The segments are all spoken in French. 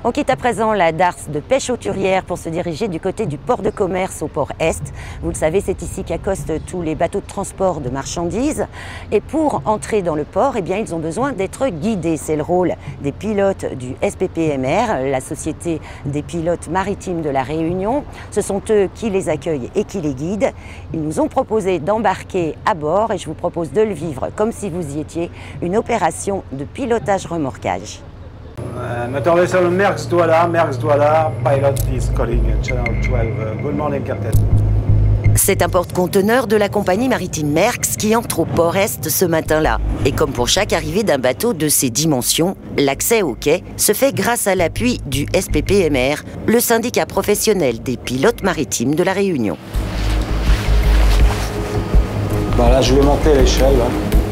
On quitte à présent la darse de Pêche-aux-Turières pour se diriger du côté du port de commerce au port Est. Vous le savez, c'est ici qu'accostent tous les bateaux de transport de marchandises. Et pour entrer dans le port, eh bien, ils ont besoin d'être guidés. C'est le rôle des pilotes du SPPMR, la Société des pilotes maritimes de la Réunion. Ce sont eux qui les accueillent et qui les guident. Ils nous ont proposé d'embarquer à bord et je vous propose de le vivre comme si vous y étiez, une opération de pilotage-remorquage. Moteur vessel Maersk Douala, pilot is calling channel 12. Good morning, Captain. C'est un porte-conteneur de la compagnie maritime Maersk qui entre au port Est ce matin-là. Et comme pour chaque arrivée d'un bateau de ces dimensions, l'accès au quai se fait grâce à l'appui du SPPMR, le syndicat professionnel des pilotes maritimes de la Réunion. Bah là, je vais monter l'échelle.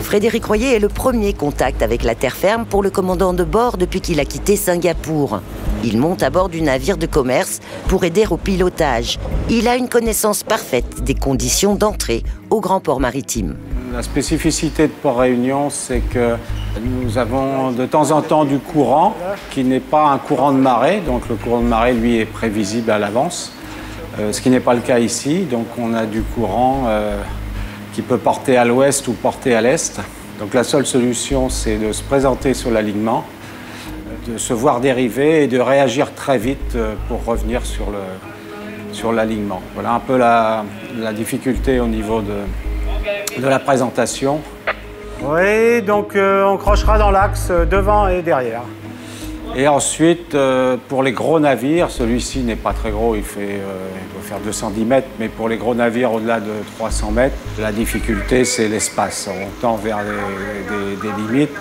Frédéric Royer est le premier contact avec la terre ferme pour le commandant de bord depuis qu'il a quitté Singapour. Il monte à bord du navire de commerce pour aider au pilotage. Il a une connaissance parfaite des conditions d'entrée au grand port maritime. La spécificité de Port-Réunion, c'est que nous avons de temps en temps du courant qui n'est pas un courant de marée. Donc le courant de marée, lui, est prévisible à l'avance, ce qui n'est pas le cas ici. Donc on a du courant qui peut porter à l'ouest ou porter à l'est. Donc la seule solution, c'est de se présenter sur l'alignement, de se voir dériver et de réagir très vite pour revenir sur l'alignement. Voilà un peu la difficulté au niveau de la présentation. Oui, donc on crochera dans l'axe devant et derrière. Et ensuite, pour les gros navires, celui-ci n'est pas très gros, il doit faire 210 mètres, mais pour les gros navires au-delà de 300 mètres, la difficulté, c'est l'espace. On tend vers des limites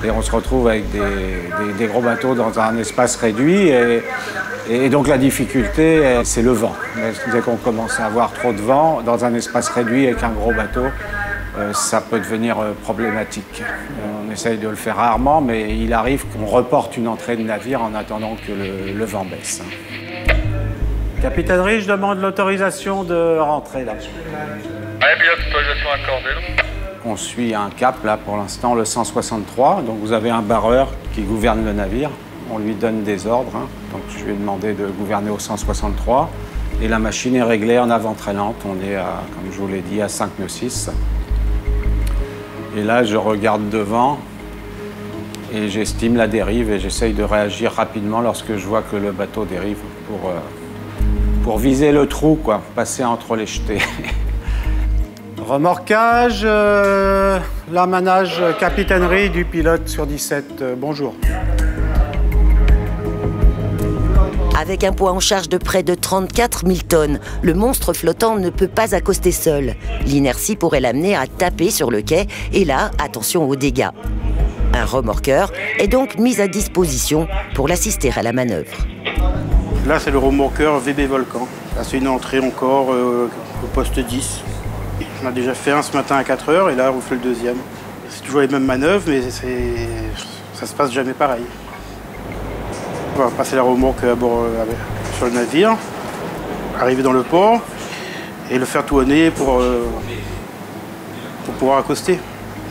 et on se retrouve avec des gros bateaux dans un espace réduit. Et donc la difficulté, c'est le vent. Dès qu'on commence à avoir trop de vent dans un espace réduit avec un gros bateau, ça peut devenir problématique. On essaye de le faire rarement, mais il arrive qu'on reporte une entrée de navire en attendant que le vent baisse. Capitainerie, je demande l'autorisation de rentrer là. Allez, pilote, autorisation accordée. On suit un cap là pour l'instant, le 163. Donc vous avez un barreur qui gouverne le navire. On lui donne des ordres. Donc je lui ai demandé de gouverner au 163. Et la machine est réglée en avant-traînante. On est, comme je vous l'ai dit, à 5 nœuds 6. Et là, je regarde devant et j'estime la dérive et j'essaye de réagir rapidement lorsque je vois que le bateau dérive pour viser le trou, quoi, passer entre les jetés. Remorquage, l'amanage capitainerie du pilote sur 17. Bonjour. Avec un poids en charge de près de 34 000 tonnes, le monstre flottant ne peut pas accoster seul. L'inertie pourrait l'amener à taper sur le quai et là, attention aux dégâts. Un remorqueur est donc mis à disposition pour l'assister à la manœuvre. Là, c'est le remorqueur VB Volcan. Là, c'est une entrée encore au poste 10. On a déjà fait un ce matin à 4 h et là, on fait le deuxième. C'est toujours les mêmes manœuvres, mais ça se passe jamais pareil. On va passer la remorque à bord sur le navire, arriver dans le port et le faire tourner pour pouvoir accoster.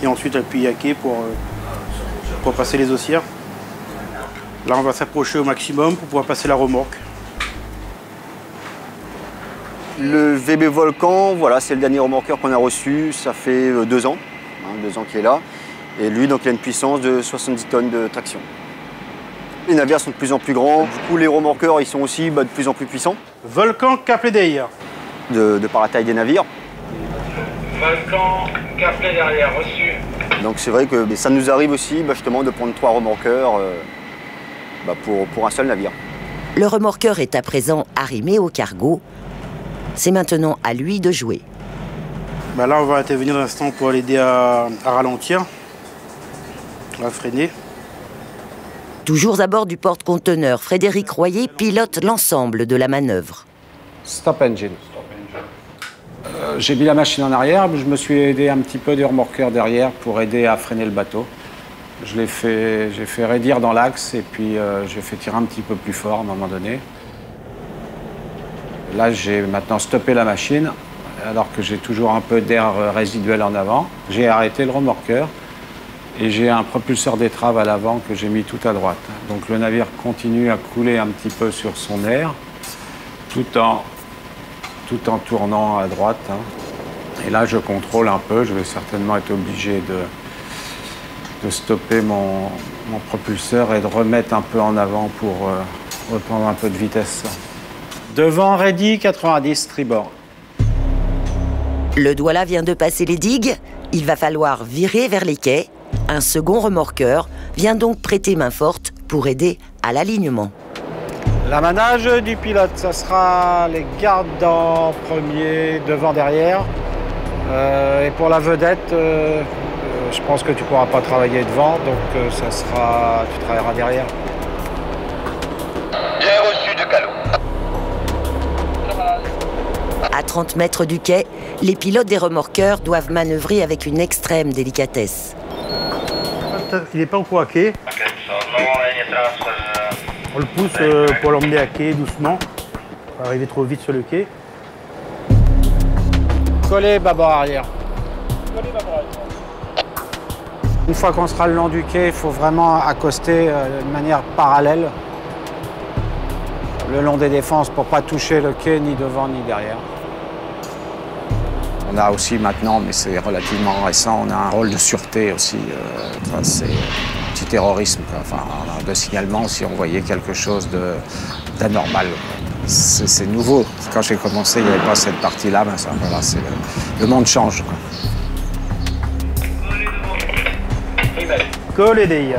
Et ensuite appuyer à quai pour passer les haussières. Là, on va s'approcher au maximum pour pouvoir passer la remorque. Le VB Volcan, voilà, c'est le dernier remorqueur qu'on a reçu. Ça fait 2 ans, 2 ans qu'il est là. Et lui, donc, il a une puissance de 70 tonnes de traction. Les navires sont de plus en plus grands, du coup les remorqueurs ils sont aussi de plus en plus puissants. Volcan Cap derrière. De par la taille des navires. Volcan Cap derrière, reçu. Donc c'est vrai que ça nous arrive aussi justement de prendre 3 remorqueurs pour un seul navire. Le remorqueur est à présent arrimé au cargo. C'est maintenant à lui de jouer. Là on va intervenir un instant pour l'aider à ralentir, à freiner. Toujours à bord du porte-conteneur, Frédéric Royer pilote l'ensemble de la manœuvre. Stop engine. J'ai mis la machine en arrière, je me suis aidé un petit peu du remorqueur derrière pour aider à freiner le bateau. J'ai fait raidir dans l'axe et puis j'ai fait tirer un petit peu plus fort à un moment donné. Là, j'ai maintenant stoppé la machine alors que j'ai toujours un peu d'air résiduel en avant. J'ai arrêté le remorqueur Et j'ai un propulseur d'étrave à l'avant que j'ai mis tout à droite. Donc le navire continue à couler un petit peu sur son air, tout en tournant à droite. Et là, je contrôle un peu. Je vais certainement être obligé de stopper mon propulseur et de remettre un peu en avant pour reprendre un peu de vitesse. Devant, ready, 90, tribord. Le Douala vient de passer les digues. Il va falloir virer vers les quais. Un second remorqueur vient donc prêter main forte pour aider à l'alignement. L'amanage du pilote, ça sera les gardes en premier, devant, derrière. Et pour la vedette, je pense que tu ne pourras pas travailler devant, donc tu travailleras derrière. Bien reçu de Calot. À 30 mètres du quai, les pilotes des remorqueurs doivent manœuvrer avec une extrême délicatesse. Il n'est pas encore à quai. On le pousse pour l'emmener à quai doucement. On va arriver trop vite sur le quai. Coller bâbord arrière. Une fois qu'on sera le long du quai, il faut vraiment accoster de manière parallèle le long des défenses pour ne pas toucher le quai ni devant ni derrière. On a aussi maintenant, mais c'est relativement récent, on a un rôle de sûreté aussi. C'est anti-terrorisme, enfin, de signalement si on voyait quelque chose d'anormal. C'est nouveau. Quand j'ai commencé, il n'y avait pas cette partie-là, mais ça, voilà, le monde change. Coller des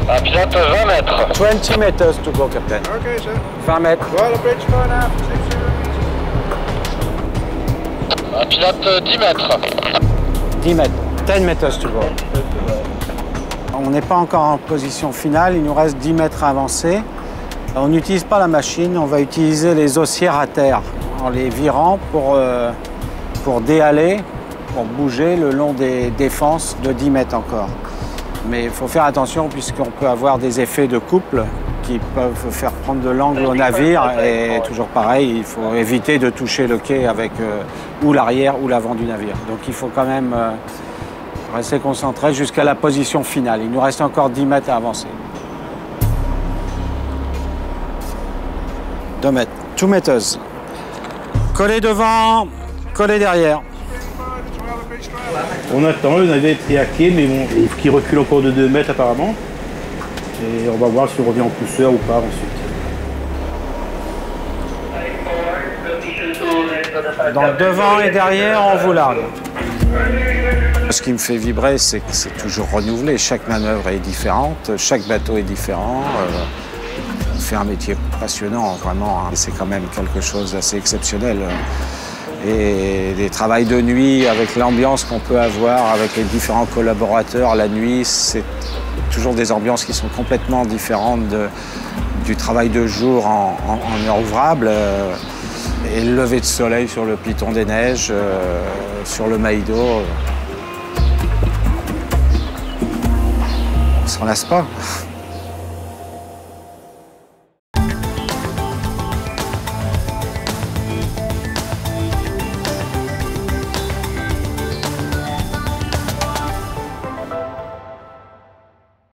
Un pilote 20 mètres. 20 meters to go, Captain. Ok, sir. 20 mètres. Well, bridge for now. Un pilote 10 mètres. 10 mètres. 10 meters to go. On n'est pas encore en position finale, il nous reste 10 mètres à avancer. On n'utilise pas la machine, on va utiliser les haussières à terre en les virant pour déhaler, pour bouger le long des défenses de 10 mètres encore. Mais il faut faire attention puisqu'on peut avoir des effets de couple qui peuvent faire prendre de l'angle au navire et toujours pareil, il faut éviter de toucher le quai avec ou l'arrière ou l'avant du navire. Donc il faut quand même rester concentré jusqu'à la position finale. Il nous reste encore 10 mètres à avancer. 2 mètres. 2 meters. Coller devant, coller derrière. On attend, le navire est pris à quai, mais bon, qui recule encore de 2 mètres apparemment. Et on va voir si on revient en pousseur ou pas ensuite. Donc devant et derrière, on vous largue. Ce qui me fait vibrer, c'est que c'est toujours renouvelé. Chaque manœuvre est différente, chaque bateau est différent. On fait un métier passionnant, vraiment. C'est quand même quelque chose d'assez exceptionnel. Et des travails de nuit avec l'ambiance qu'on peut avoir avec les différents collaborateurs la nuit, c'est toujours des ambiances qui sont complètement différentes du travail de jour en heure ouvrable. Et le lever de soleil sur le Piton des Neiges, sur le Maïdo, on ne s'en lasse pas.